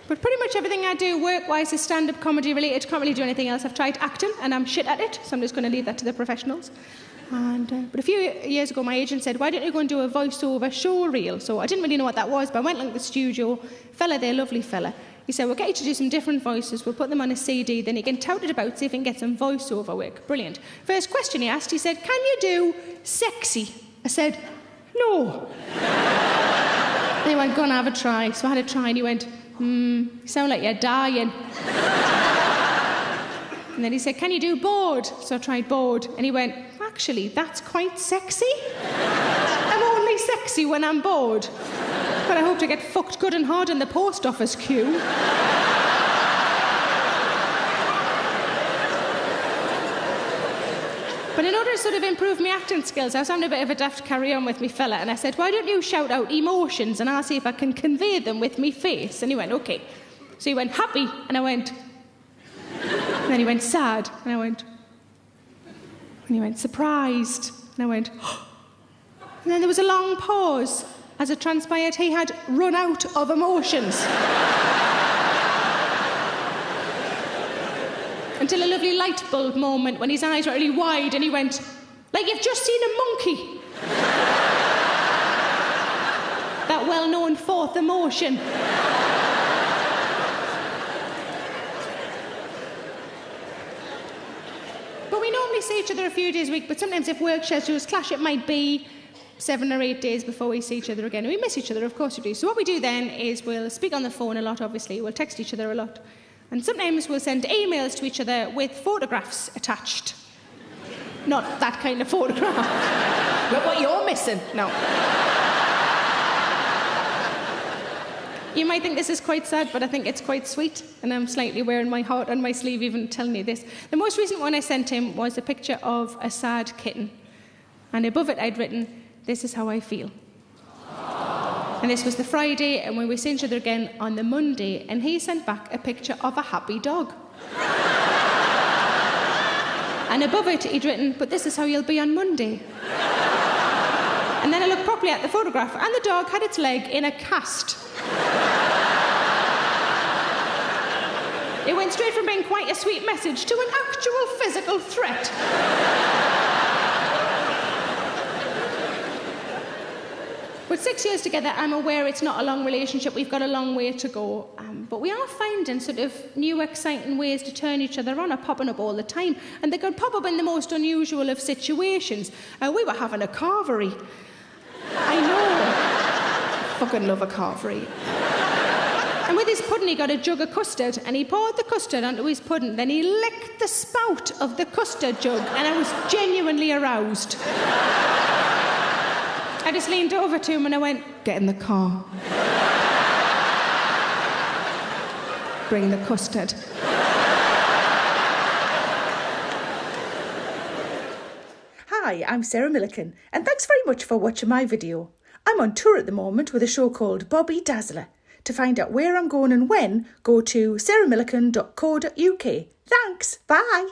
But pretty much everything I do work-wise is stand-up comedy related. Can't really do anything else. I've tried acting and I'm shit at it, so I'm just going to leave that to the professionals. But a few years ago, my agent said, why don't you go and do a voiceover show reel? So I didn't really know what that was, but I went along to the studio. Fella there, lovely fella. He said, we'll get you to do some different voices. We'll put them on a CD. Then you can tout it about, see if you can get some voiceover work. Brilliant. First question he asked, he said, can you do sexy? I said, no. And he went, go and have a try. So I had a try and he went, you sound like you're dying. And then he said, can you do bored? So I tried bored. And he went, actually, that's quite sexy. I'm only sexy when I'm bored. But I hope to get fucked good and hard in the post office queue. But in order to sort of improve my acting skills, I was having a bit of a daft carry-on with me fella, and I said, why don't you shout out emotions and I'll see if I can convey them with me face? And he went, OK. So he went, happy, and I went... And then he went, sad, and I went... And he went, surprised, and I went... And then there was a long pause. As it transpired, he had run out of emotions. Until a lovely light bulb moment when his eyes were really wide and he went, like you've just seen a monkey. That well-known fourth emotion. But we normally see each other a few days a week, but sometimes if work schedules clash, it might be 7 or 8 days before we see each other again. And we miss each other, of course we do. So what we do then is we'll speak on the phone a lot, obviously. We'll text each other a lot. And sometimes we'll send emails to each other with photographs attached. Not that kind of photograph. Look what you're missing. No. You might think this is quite sad, but I think it's quite sweet. And I'm slightly wearing my heart on my sleeve even telling you this. The most recent one I sent him was a picture of a sad kitten. And above it I'd written, this is how I feel. And this was the Friday, and when we see each other again on the Monday, and he sent back a picture of a happy dog. And above it, he'd written, but this is how you'll be on Monday. And then I looked properly at the photograph, and the dog had its leg in a cast. It went straight from being quite a sweet message to an actual physical threat. With 6 years together, I'm aware it's not a long relationship. We've got a long way to go. But we are finding sort of new, exciting ways to turn each other on are popping up all the time. And they could pop up in the most unusual of situations. We were having a carvery. I know. Fucking love a carvery. And with his pudding, he got a jug of custard, and he poured the custard onto his pudding. Then he licked the spout of the custard jug, and I was genuinely aroused. I just leaned over to him and I went, get in the car. Bring the custard. Hi, I'm Sarah Millican, and thanks very much for watching my video. I'm on tour at the moment with a show called Bobby Dazzler. To find out where I'm going and when, go to sarahmillican.co.uk. Thanks, bye.